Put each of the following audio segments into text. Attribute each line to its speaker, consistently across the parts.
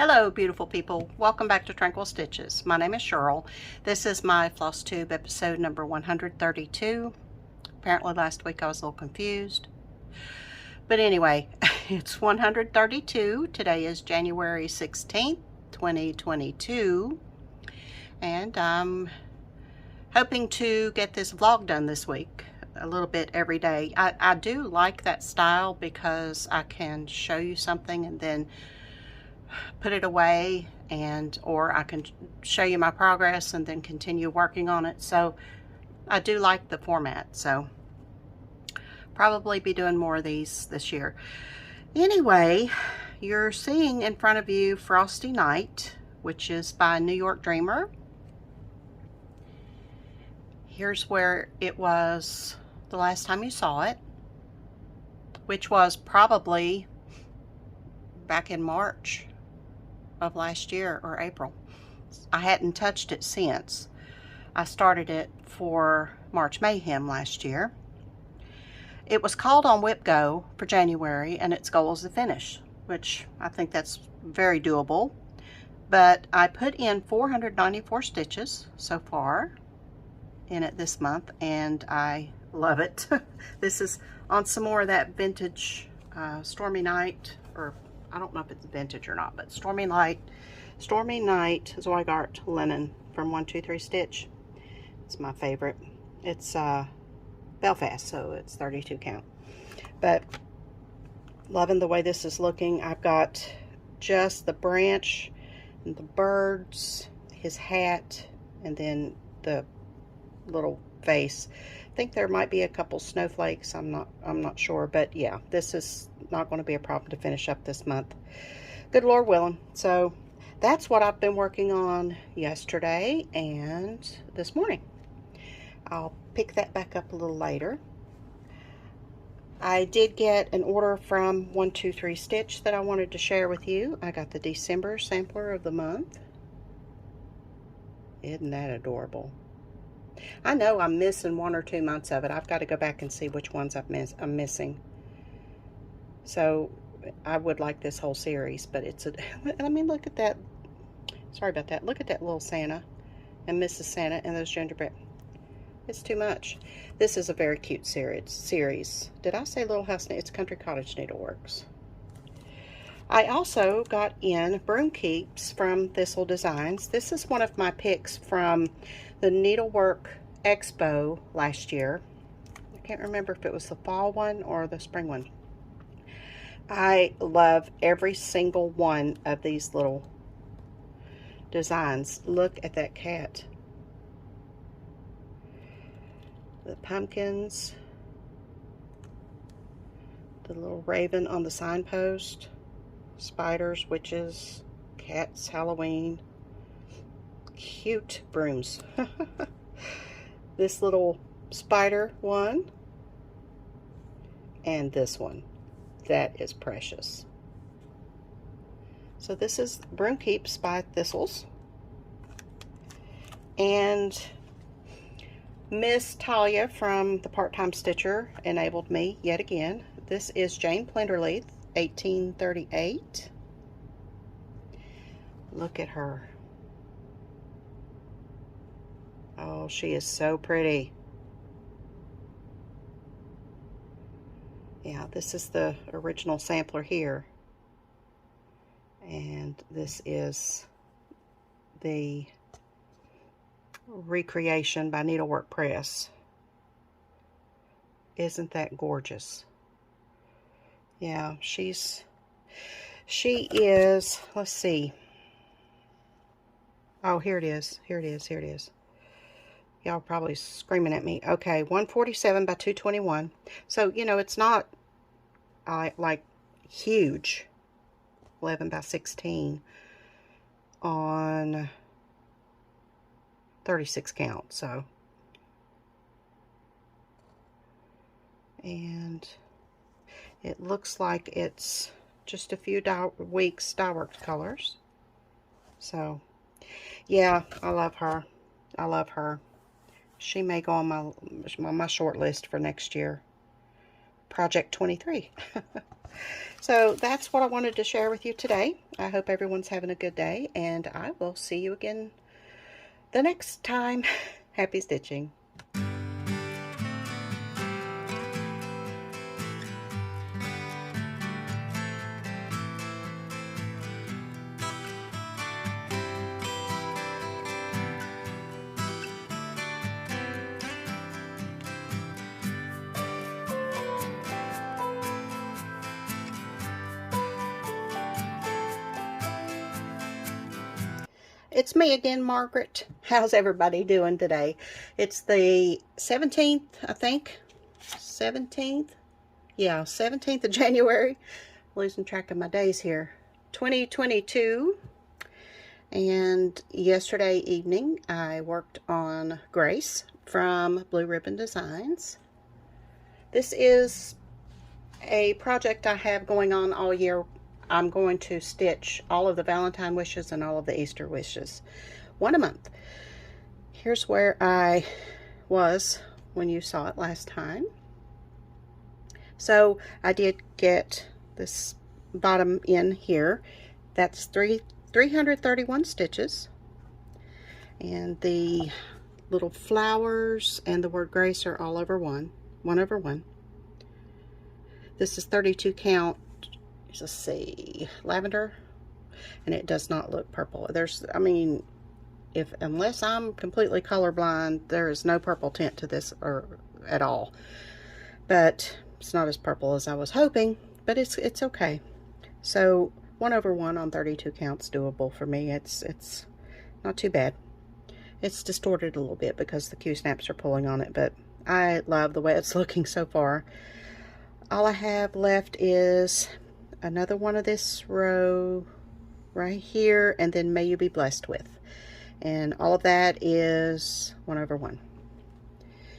Speaker 1: Hello beautiful people, welcome back to Tranquil Stitches. My name is Cheryl. This is my FlossTube episode number 132. Apparently last week I was a little confused. But anyway, it's 132. Today is January 16th, 2022. And I'm hoping to get this vlog done this week. A little bit every day. I do like that style because I can show you something and then put it away, or I can show you my progress and then continue working on it. So I do like the format, so probably be doing more of these this year. Anyway, you're seeing in front of you Frosty Night, which is by New York Dreamer. Here's where it was the last time you saw it, which was probably back in March of last year or April. I hadn't touched it since. I started it for March Mayhem last year. It was called on Whip Go for January, and its goal is to finish, which I think that's very doable. But I put in 494 stitches so far in it this month, and I love it. This is on some more of that vintage Stormy Night, or I don't know if it's vintage or not, but Stormy Night Zweigart linen from 123 Stitch. It's my favorite. It's Belfast, so it's 32 count. But loving the way this is looking. I've got just the branch and the birds, his hat, and then the little face. I think there might be a couple snowflakes. I'm not sure, but yeah, this is not going to be a problem to finish up this month, good Lord willing. So that's what I've been working on yesterday and this morning. I'll pick that back up a little later. I did get an order from 123 Stitch that I wanted to share with you. I got the December sampler of the month. Isn't that adorable? I know I'm missing 1 or 2 months of it. I've got to go back and see which ones I'm missing. So I would like this whole series, but it's a, I mean, look at that. Sorry about that. Look at that little Santa and Mrs. Santa and those gingerbread. It's too much. This is a very cute series. Did I say Little House? It's Country Cottage Needleworks. I also got in broom keeps from Thistle Designs. This is one of my picks from the Needlework Expo last year. I can't remember if it was the fall one or the spring one. I love every single one of these little designs. Look at that cat. The pumpkins. The little raven on the signpost. Spiders, witches, cats, Halloween. Cute brooms. This little spider one. And this one. That is precious. So this is Broom Keeps by Thistles. And Miss Talia from the Part-Time Stitcher enabled me yet again. This is Jane Plenderleith, 1838. Look at her. Oh, she is so pretty. Yeah, this is the original sampler here. And this is the recreation by Needlework Press. Isn't that gorgeous? Yeah, she is, let's see. Oh, here it is. Here it is. Here it is. Y'all probably screaming at me. Okay, 147 by 221. So, you know, it's not like huge. 11 by 16 on 36 count. So, and it looks like it's just a few weeks dye-worked colors. So, yeah, I love her. I love her. She may go on my short list for next year. Project 23. So that's what I wanted to share with you today. I hope everyone's having a good day, and I will see you again the next time. Happy stitching. It's me again, Margaret. How's everybody doing today? It's the 17th, I think. 17th? Yeah, 17th of January. Losing track of my days here. 2022. And yesterday evening, I worked on Grace from Blue Ribbon Designs. This is a project I have going on all year. I'm going to stitch all of the Valentine wishes and all of the Easter wishes, one a month. Here's where I was when you saw it last time. So I did get this bottom in here. That's 331 stitches. And the little flowers and the word Grace are all over one over one. This is 32 count. Let's see, lavender, and it does not look purple. I mean, unless I'm completely colorblind, there is no purple tint to this or at all. But it's not as purple as I was hoping, but it's okay. So 1 over 1 on 32 counts doable for me. It's not too bad. It's distorted a little bit because the Q-snaps are pulling on it, but I love the way it's looking so far. All I have left is another one of this row right here, and then May You Be Blessed With. And all of that is 1 over 1.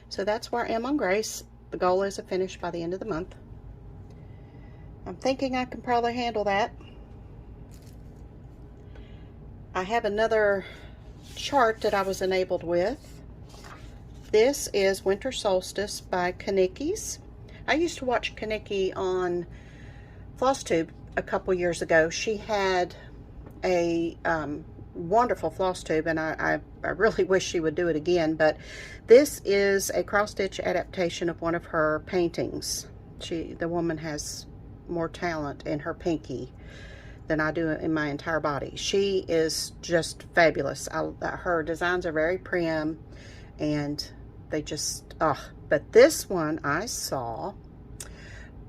Speaker 1: So that's where I am on Grace. The goal is to finish by the end of the month. I'm thinking I can probably handle that. I have another chart that I was enabled with. This is Winter Solstice by Kanicki's. I used to watch Kanicki on FlossTube a couple years ago. She had a wonderful FlossTube, and I really wish she would do it again, but this is a cross-stitch adaptation of one of her paintings. The woman has more talent in her pinky than I do in my entire body. She is just fabulous. Her designs are very prim, and they just, but this one I saw,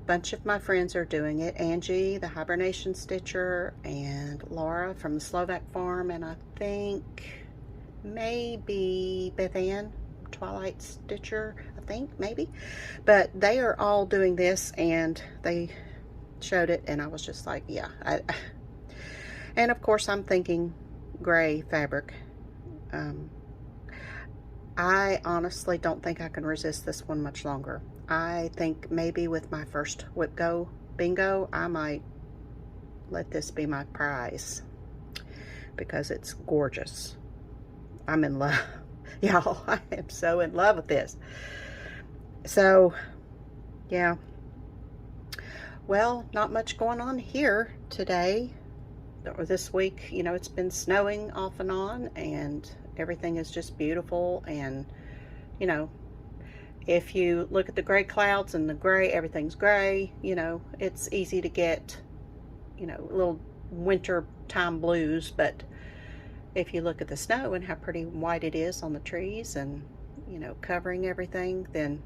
Speaker 1: bunch of my friends are doing it. Angie, the Hibernation Stitcher, and Laura from the Slovak Farm, and I think maybe Beth Ann, Twilight Stitcher, I think, maybe. But they are all doing this, and they showed it, and I was just like, yeah. And of course, I'm thinking gray fabric. I honestly don't think I can resist this one much longer. I think maybe with my first Whip Go bingo, I might let this be my prize because it's gorgeous. I'm in love. Y'all, I am so in love with this. So, yeah. Well, not much going on here today or this week. You know, it's been snowing off and on, and everything is just beautiful. And, you know, if you look at the gray clouds and the gray, everything's gray, you know, it's easy to get, you know, little winter time blues. But if you look at the snow and how pretty white it is on the trees and, you know, covering everything, then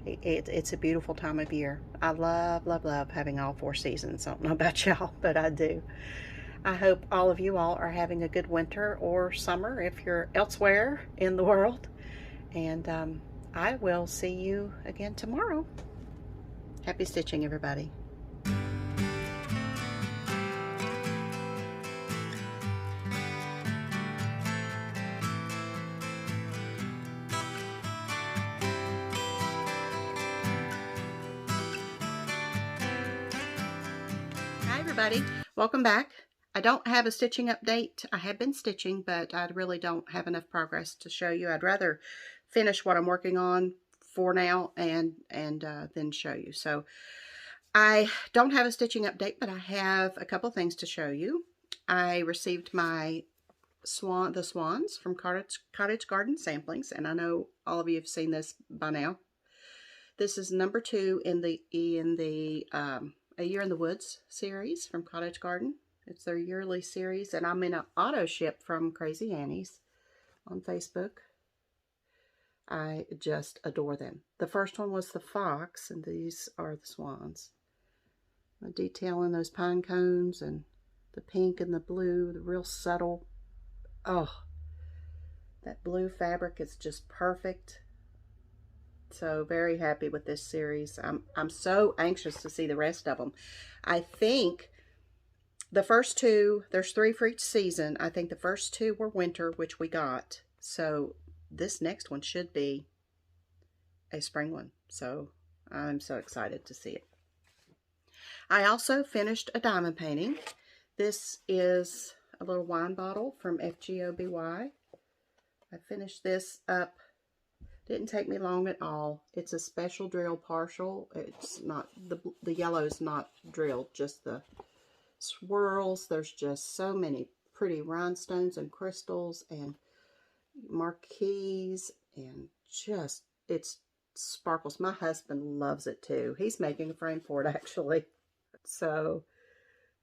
Speaker 1: it's a beautiful time of year. I love, love, love having all 4 seasons. I don't know about y'all, but I do. I hope all of you all are having a good winter or summer if you're elsewhere in the world. And I will see you again tomorrow. Happy stitching, everybody. Hi, everybody. Welcome back. I don't have a stitching update. I have been stitching, but I really don't have enough progress to show you. I'd rather finish what I'm working on for now and then show you. So I don't have a stitching update, but I have a couple things to show you. I received my the swans from Cottage Garden Samplings, and I know all of you have seen this by now. This is number 2 in the A Year in the Woods series from Cottage Garden. It's their yearly series, and I'm in an auto ship from Crazy Annie's on Facebook. I just adore them. The first one was the fox, and these are the swans. The detail in those pine cones and the pink and the blue, the real subtle. Oh, that blue fabric is just perfect. So very happy with this series. I'm so anxious to see the rest of them. I think the first 2, there's 3 for each season. I think the first 2 were winter, which we got. So this next one should be a spring one. So I'm so excited to see it. I also finished a diamond painting. This is a little wine bottle from FGOBY. I finished this up. Didn't take me long at all. It's a special drill partial. It's not, the yellow's not drilled, just the swirls. There's just so many pretty rhinestones and crystals and marquise, and just, it sparkles. My husband loves it too. He's making a frame for it actually. So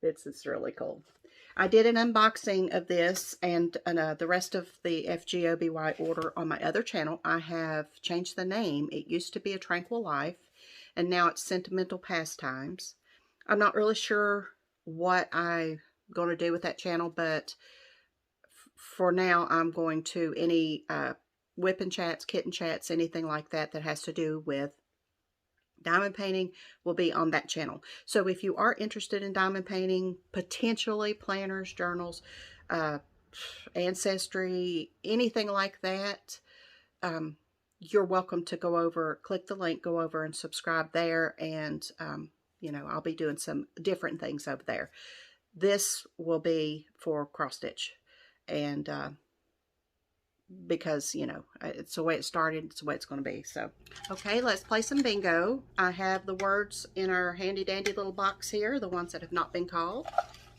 Speaker 1: it's really cool. I did an unboxing of this and the rest of the FGOBY order on my other channel. I have changed the name. It used to be A Tranquil Life, and now it's Sentimental Pastimes. I'm not really sure what I'm going to do with that channel, but for now I'm going to any whipping chats, kitten chats, anything like that that has to do with diamond painting will be on that channel. So if you are interested in diamond painting, potentially planners, journals, ancestry, anything like that, you're welcome to go over, click the link, go over and subscribe there. And, you know, I'll be doing some different things over there. This will be for cross stitch. And, because, you know, it's the way it started, it's the way it's going to be. So, okay, let's play some bingo. I have the words in our handy dandy little box here, the ones that have not been called.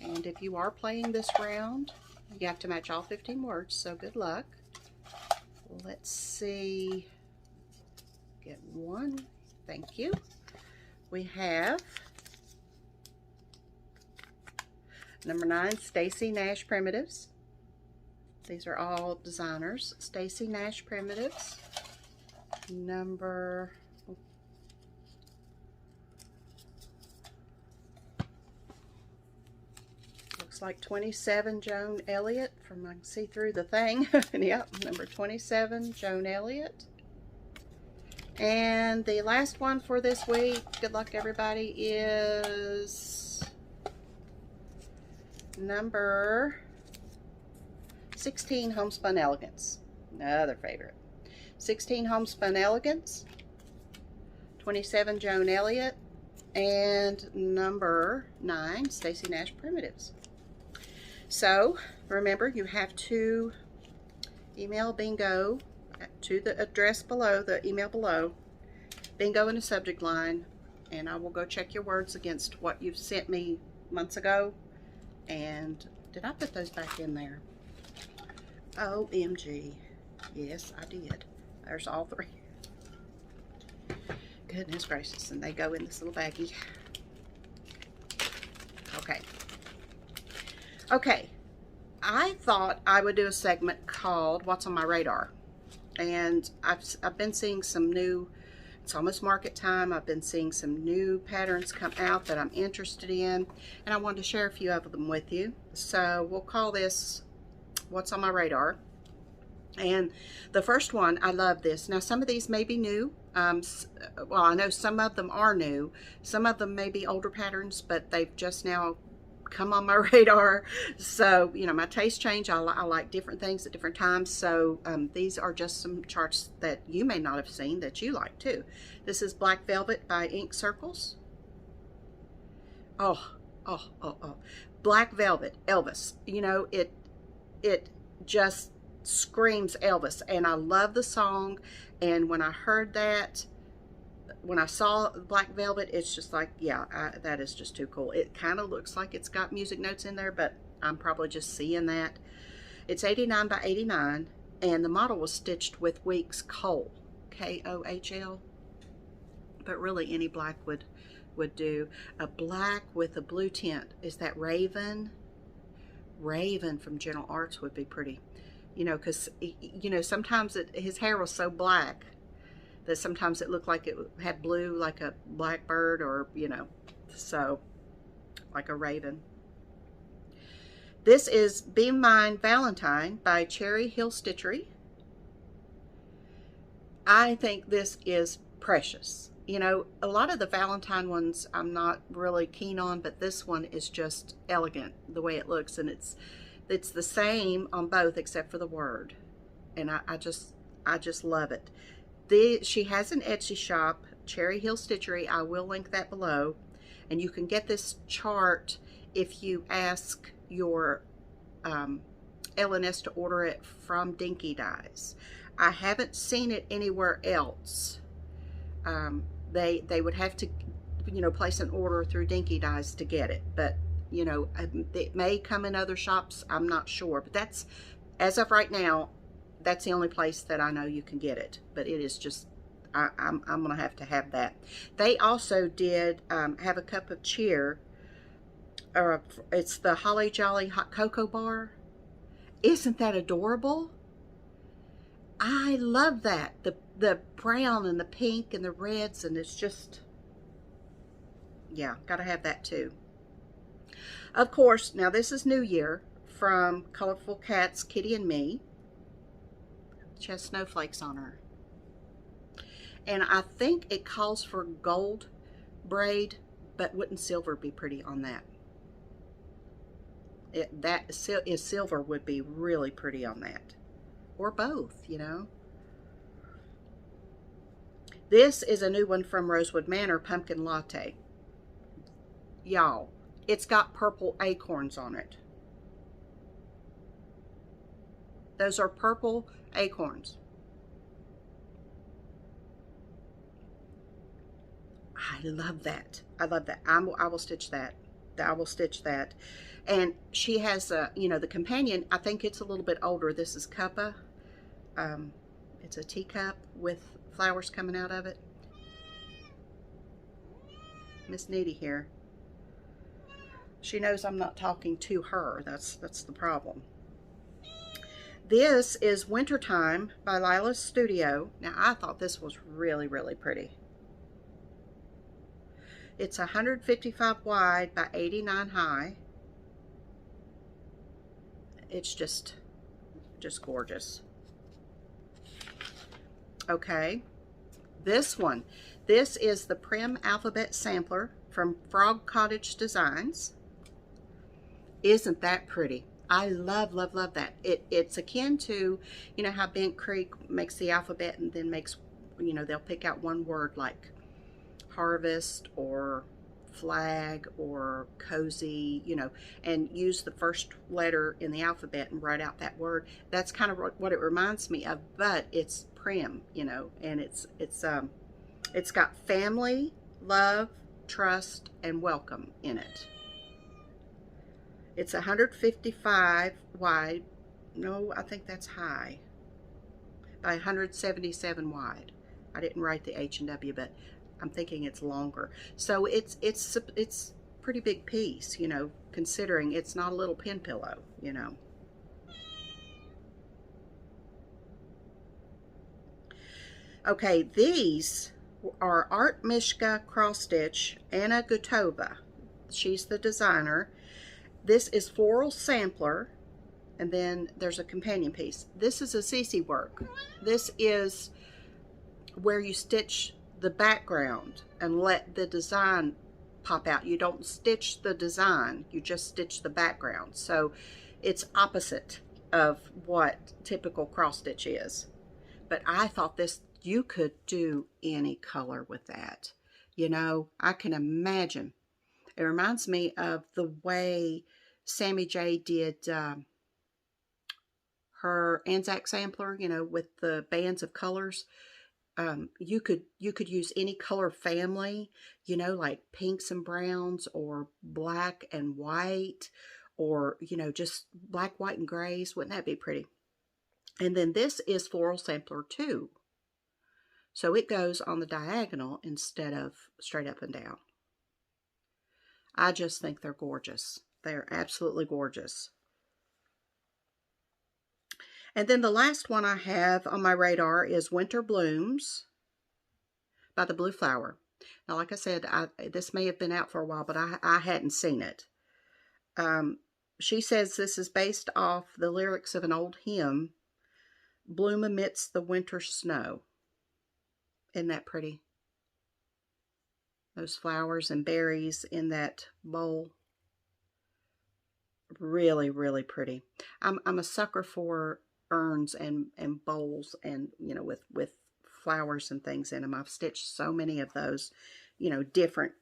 Speaker 1: And if you are playing this round, you have to match all 15 words, so good luck. Let's see. Get 1. Thank you. We have number 9, Stacy Nash Primitives. These are all designers. Stacy Nash Primitives. Number... looks like 27, Joan Elliott. From I can see through the thing. Yep, number 27, Joan Elliott. And the last one for this week, good luck everybody, is number 16, Homespun Elegance. Another favorite. 16, Homespun Elegance. 27, Joan Elliott. And number 9, Stacy Nash Primitives. So, remember, you have to email bingo to the address below, the email below. Bingo in the subject line. And I will go check your words against what you've sent me months ago. And did I put those back in there? OMG. Yes, I did. There's all 3. Goodness gracious. And they go in this little baggie. Okay. Okay. I thought I would do a segment called What's on My Radar. And I've been seeing some new, it's almost market time. I've been seeing some new patterns come out that I'm interested in. And I wanted to share a few of them with you. So we'll call this What's on My Radar. And the first one, I love this. Now some of these may be new. Well, I know some of them are new. Some of them may be older patterns, but they've just now come on my radar. So, you know, my taste change. I like different things at different times. So these are just some charts that you may not have seen that you like too. This is Black Velvet by Ink Circles. Oh. Black Velvet, Elvis. You know, it just screams Elvis, and I love the song. And when I heard that, when I saw black velvet, it's just like, yeah, that is just too cool. It kind of looks like it's got music notes in there, but I'm probably just seeing that. It's 89 by 89, and the model was stitched with Weeks Kohl, K-O-H-L. But really, any black would do. A black with a blue tint. Is that Raven? Raven from General Arts would be pretty. You know, because, you know, sometimes his hair was so black that sometimes it looked like it had blue, like a blackbird, or, you know, so like a raven. This is Be Mine Valentine by Cherry Hill Stitchery. I think this is precious. You know, a lot of the Valentine ones I'm not really keen on, but this one is just elegant the way it looks, and it's the same on both except for the word, and I just love it. She has an Etsy shop, Cherry Hill Stitchery. I will link that below, and you can get this chart if you ask your LNS to order it from Dinky Dyes. I haven't seen it anywhere else. They would have to, you know, place an order through Dinky Dyes to get it, but, you know, it may come in other shops. I'm not sure, but that's, as of right now, that's the only place that I know you can get it. But it is just, I'm gonna have to have that. They also did have a cup of cheer. It's the Holly Jolly Hot Cocoa Bar. Isn't that adorable? I love that. The brown and the pink and the reds, and it's just, yeah, gotta have that too. Of course, now this is New Year from Colorful Cats, Kitty and Me. She has snowflakes on her. And I think it calls for gold braid, but wouldn't silver be pretty on that? Silver would be really pretty on that. Or both, you know. This is a new one from Rosewood Manor, Pumpkin Latte. Y'all, it's got purple acorns on it. Those are purple acorns. I love that. I love that. I will stitch that. I will stitch that. And she has a, you know, the companion, I think it's a little bit older. This is Cuppa. It's a teacup with flowers coming out of it. Miss Needy here. She knows I'm not talking to her. That's the problem. This is Wintertime by Lila's Studio. Now, I thought this was really, really pretty. It's 155 wide by 89 high. It's just gorgeous. Okay, this one. This is the Prim Alphabet Sampler from Frog Cottage Designs. Isn't that pretty? I love, love, love that. It's akin to, you know, how Bent Creek makes the alphabet and then makes, you know, they'll pick out one word like harvest or flag or cozy, you know, and use the first letter in the alphabet and write out that word. That's kind of what it reminds me of, but it's Prim, you know, and it's got family, love, trust, and welcome in it. It's 155 wide. No, I think that's high. By 177 wide. I didn't write the H and W, but I'm thinking it's longer. So it's pretty big piece, you know, considering it's not a little pin pillow, you know. Okay, these are Art Mishka cross stitch, Anna Gutova. She's the designer. This is Floral Sampler, and then there's a companion piece. This is a CC work. This is where you stitch the background and let the design pop out. You don't stitch the design, you just stitch the background. So it's opposite of what typical cross stitch is. But I thought this, you could do any color with that. You know, I can imagine. It reminds me of the way Sammy J did her Anzac sampler, you know, with the bands of colors. you could use any color family, you know, like pinks and browns, or black and white, or, you know, just black, white, and grays. Wouldn't that be pretty? And then this is Floral Sampler 2. So it goes on the diagonal instead of straight up and down. I just think they're gorgeous. They're absolutely gorgeous. And then the last one I have on my radar is Winter Blooms by the Blue Flower. Now, like I said, this may have been out for a while, but I hadn't seen it. She says this is based off the lyrics of an old hymn, "Bloom amidst the winter snow." Isn't that pretty? Those flowers and berries in that bowl. Really, really pretty. I'm a sucker for urns and bowls, and, you know, with flowers and things in them. I've stitched so many of those, you know, different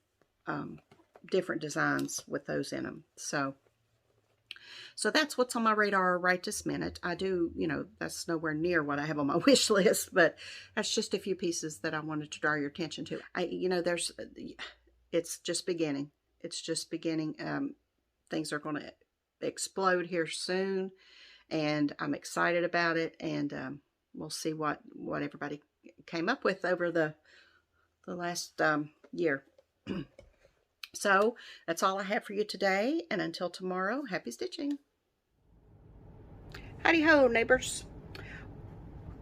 Speaker 1: designs with those in them. So that's what's on my radar right this minute. I do, you know, that's nowhere near what I have on my wish list, but that's just a few pieces that I wanted to draw your attention to. You know, it's just beginning. It's just beginning. Things are going to explode here soon, and I'm excited about it, and we'll see what everybody came up with over the last year. So that's all I have for you today, and until tomorrow, happy stitching. Howdy ho, neighbors.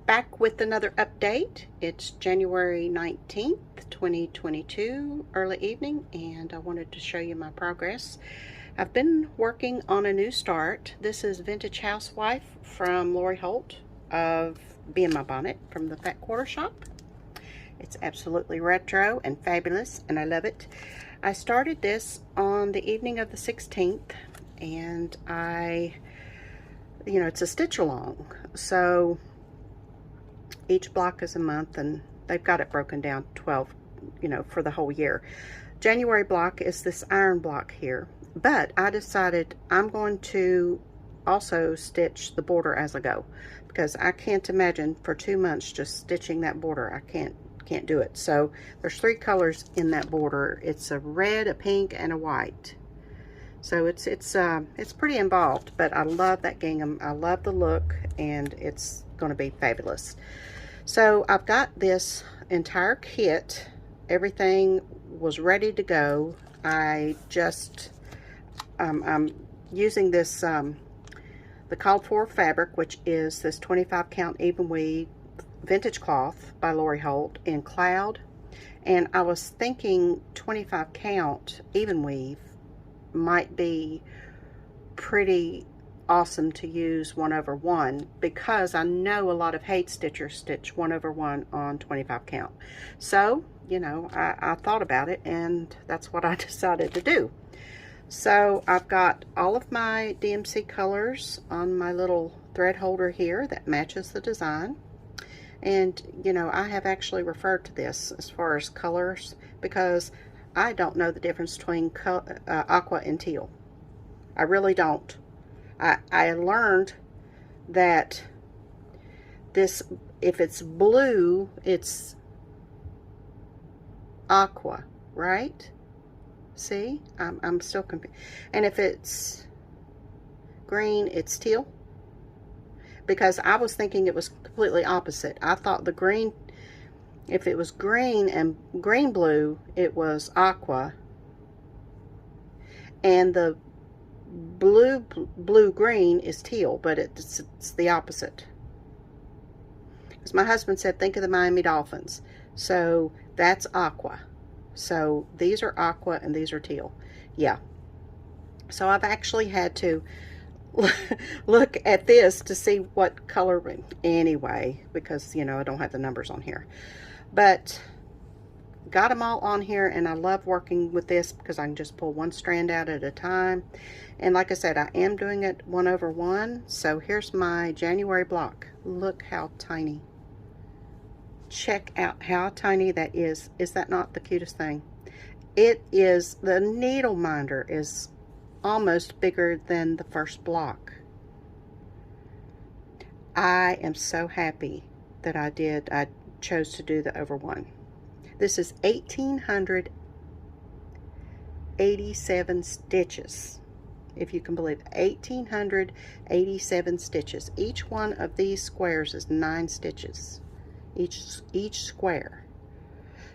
Speaker 1: Back with another update. It's January 19th, 2022, early evening, and I wanted to show you my progress. I've been working on a new start. This is Vintage Housewife from Lori Holt of Be In My Bonnet from the Fat Quarter Shop. It's absolutely retro and fabulous, and I love it. I started this on the evening of the 16th, and you know, it's a stitch along. So each block is a month, and they've got it broken down 12, you know, for the whole year. January block is this iron block here, but I decided I'm going to also stitch the border as I go, because I can't imagine for 2 months just stitching that border. I can't do it. So there's 3 colors in that border. It's a red, a pink, and a white. So it's pretty involved, but I love that gingham. I love the look, and it's going to be fabulous. So I've got this entire kit. Everything was ready to go. I just I'm using this the called for fabric, which is this 25 count even weave vintage cloth by Lori Holt in Cloud, and I was thinking 25 count even weave might be pretty awesome to use 1/1, because I know a lot of hate stitchers stitch 1/1 on 25 count. So, you know, I thought about it, and that's what I decided to do. So I've got all of my DMC colors on my little thread holder here that matches the design. And, you know, I have actually referred to this as far as colors, because I don't know the difference between aqua and teal. I really don't. I learned that this, if it's blue, it's aqua, right? See? I'm still confused. And if it's green, it's teal. Because I was thinking it was completely opposite. I thought the green, if it was green and green blue, it was aqua, and the blue green is teal, but it's the opposite. Because my husband said, think of the Miami Dolphins. So that's aqua. So these are aqua and these are teal. Yeah. So I've actually had to look at this to see what color anyway, because, you know, I don't have the numbers on here, but got them all on here, and I love working with this because I can just pull one strand out at a time. And like I said, I am doing it 1/1. So here's my January block. Look how tiny. Check out how tiny that is. Is that not the cutest thing? It is. The needle minder is almost bigger than the first block. I am so happy that I chose to do the over one. This is 1,887 stitches. If you can believe it, 1,887 stitches. Each one of these squares is 9 stitches. Each square.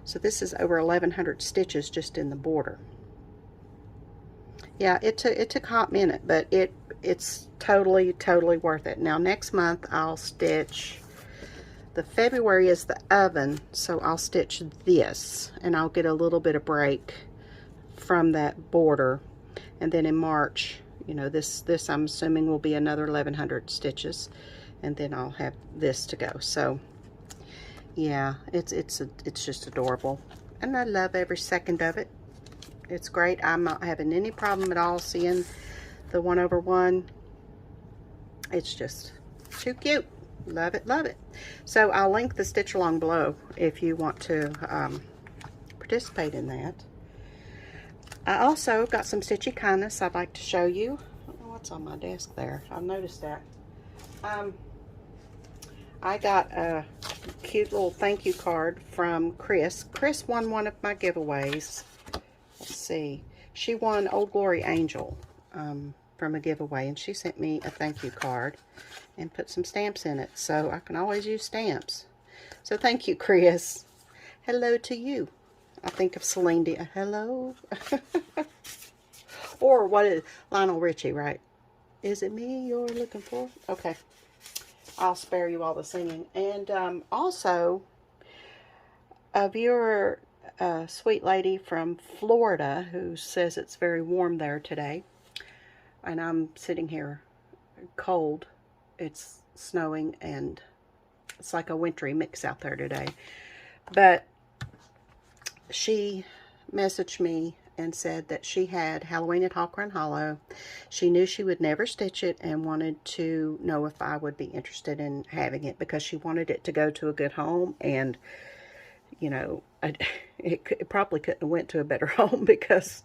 Speaker 1: So this is over 1,100 stitches just in the border. Yeah, it took a hot minute, but it's totally worth it. Now next month I'll stitch, the February is the oven, so I'll stitch this, and I'll get a little bit of break from that border. And then in March, you know, this I'm assuming will be another 1,100 stitches, and then I'll have this to go. So yeah, it's just adorable, and I love every second of it. It's great. I'm not having any problem at all seeing the 1 over 1. It's just too cute. Love it, love it. So I'll link the stitch along below if you want to participate in that. I also got some Stitchy kindness I'd like to show you. I don't know what's on my desk there. I've noticed that. I got a cute little thank you card from Chris. Chris won one of my giveaways. Let's see. She won Old Glory Angel from a giveaway, and she sent me a thank you card and put some stamps in it, so I can always use stamps. So thank you, Chris. Hello to you. I think of Celine Dion. Hello. Or what is Lionel Richie, right? Is it me you're looking for? Okay. I'll spare you all the singing. And also, a viewer, a sweet lady from Florida, who says it's very warm there today, and I'm sitting here cold. It's snowing, and it's like a wintry mix out there today. But she messaged me and said that she had Halloween at Hawk Run Hollow. She knew she would never stitch it and wanted to know if I would be interested in having it, because she wanted it to go to a good home. And you know, it probably couldn't have went to a better home, because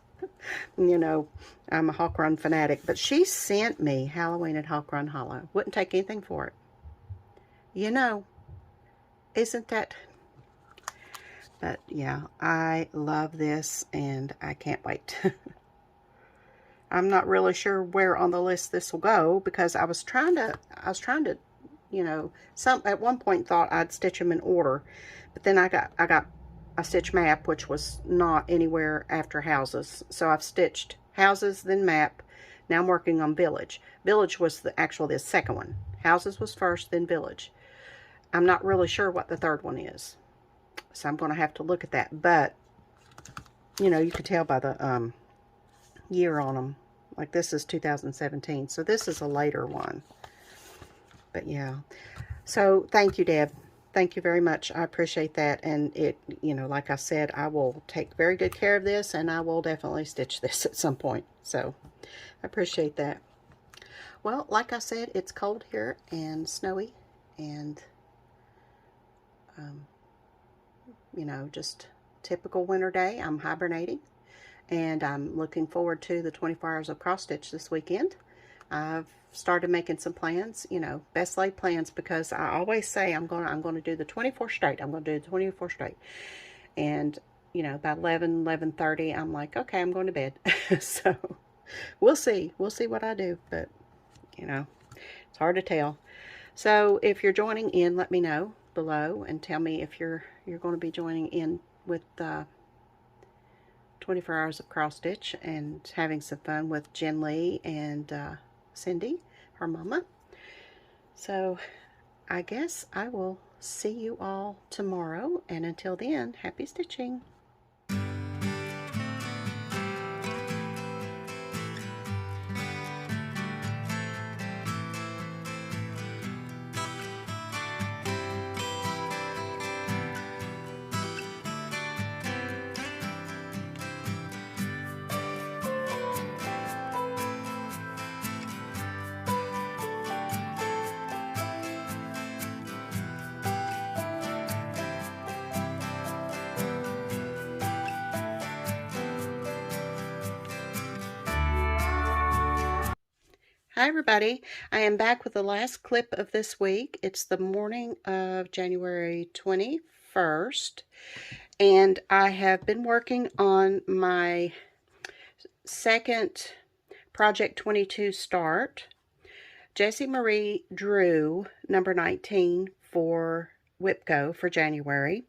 Speaker 1: you know, I'm a Hawk Run fanatic. But she sent me Halloween at Hawk Run Hollow. Wouldn't take anything for it. You know, isn't that? But yeah, I love this, and I can't wait. I'm not really sure where on the list this will go, because I was trying to, you know, at one point thought I'd stitch them in order, but then I got a stitch map, which was not anywhere after houses. So I've stitched houses, then map. Now I'm working on village. Village was the second one. Houses was first, then village. I'm not really sure what the third one is, so I'm going to have to look at that. But you know, you could tell by the year on them. Like this is 2017, so this is a later one. But yeah, so thank you, Deb. Thank you very much. I appreciate that. And it, you know, like I said, I will take very good care of this, and I will definitely stitch this at some point. So I appreciate that. Well, like I said, it's cold here and snowy, and you know, just typical winter day. I'm hibernating, and I'm looking forward to the 24 hours of cross stitch this weekend. I've started making some plans, you know, best laid plans, because I always say I'm going to do the 24 straight. I'm going to do the 24 straight. And, you know, about 11:30, I'm like, okay, I'm going to bed. So we'll see. We'll see what I do, but you know, it's hard to tell. So if you're joining in, let me know below and tell me if you're going to be joining in with 24 hours of cross stitch and having some fun with Jen Lee and Cindy, her mama. So I guess I will see you all tomorrow, and until then, happy stitching. Hi everybody, I am back with the last clip of this week. It's the morning of January 21st. 1st, and I have been working on my second Project 22 start. Jessie Marie drew number 19 for WIPGO for January,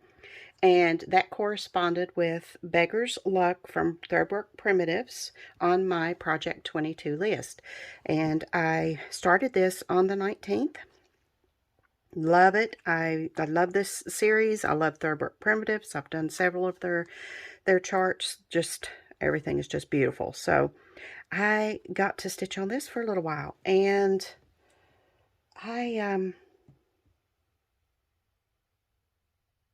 Speaker 1: and that corresponded with Beggar's Luck from Threadwork Primitives on my Project 22 list. And I started this on the 19th. Love it. I love this series. I love Threadwork Primitives. I've done several of their charts. Just everything is just beautiful. So I got to stitch on this for a little while, and I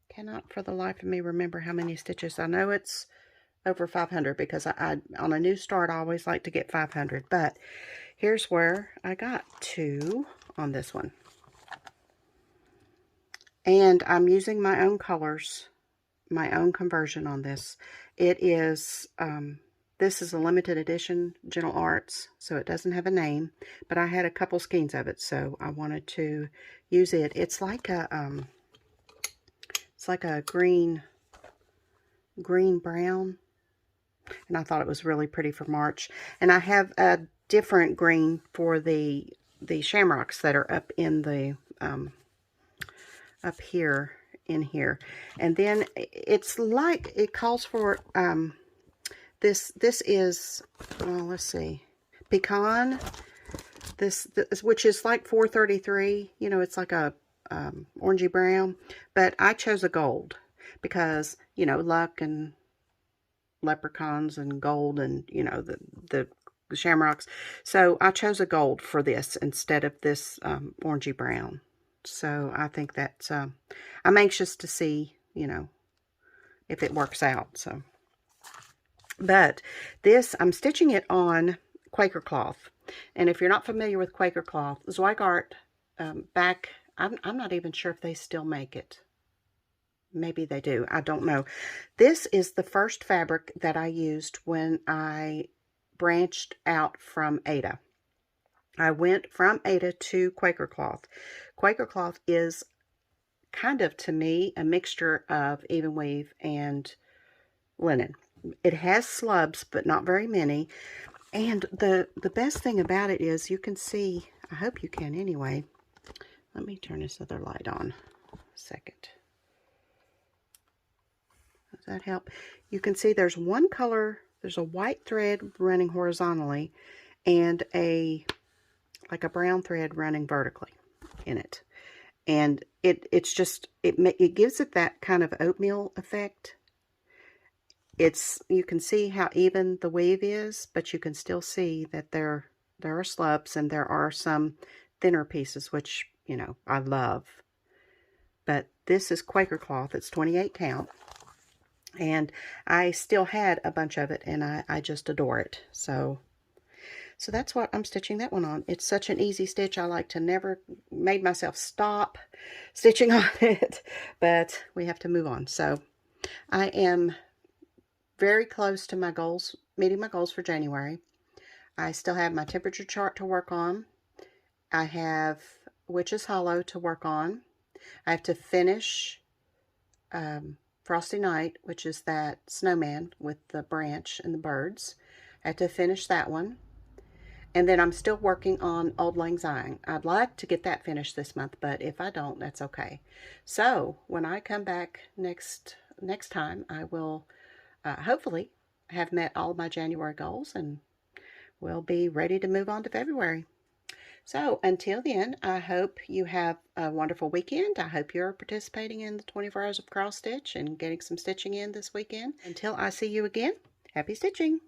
Speaker 1: cannot for the life of me remember how many stitches. I know it's over 500 because I on a new start I always like to get 500, but here's where I got to on this one. And I'm using my own colors, my own conversion on this. It is this is a limited edition Gentle Arts, so it doesn't have a name, but I had a couple skeins of it, so I wanted to use it. It's like a green brown, and I thought it was really pretty for March. And I have a different green for the shamrocks that are up in the up here in here. And then it's like it calls for this is, well, let's see, pecan, this which is like 433, you know, it's like a orangey brown, but I chose a gold because, you know, luck and leprechauns and gold and, you know, the shamrocks. So I chose a gold for this instead of this orangey brown. So I think that's I'm anxious to see, you know, if it works out. So, but this, I'm stitching it on Quaker cloth, and if you're not familiar with Quaker cloth, Zweigart back, I'm not even sure if they still make it. Maybe they do. I don't know. This is the first fabric that I used when I branched out from Ada. I went from Ada to Quaker cloth. Quaker cloth is kind of, to me, a mixture of even weave and linen. It has slubs, but not very many. And the best thing about it is you can see, I hope you can anyway. Let me turn this other light on a second. Does that help? You can see there's one color, there's a white thread running horizontally and like a brown thread running vertically in it. And it's just, it gives it that kind of oatmeal effect. You can see how even the weave is, but you can still see that there are slubs and there are some thinner pieces, which, you know, I love. But this is Quaker cloth. It's 28 count. And I still had a bunch of it, and I just adore it. So that's what I'm stitching that one on. It's such an easy stitch. I like to never made myself stop stitching on it, but we have to move on. So I am very close to my goals, meeting my goals for January. I still have my temperature chart to work on. I have Witch's Hollow to work on. I have to finish Frosty Night, which is that snowman with the branch and the birds. I have to finish that one. And then I'm still working on Auld Lang Syne. I'd like to get that finished this month, but if I don't, that's okay. So when I come back next time, I will hopefully have met all of my January goals, and we'll be ready to move on to February. So until then, I hope you have a wonderful weekend. I hope you're participating in the 24 hours of cross stitch and getting some stitching in this weekend. Until I see you again, happy stitching.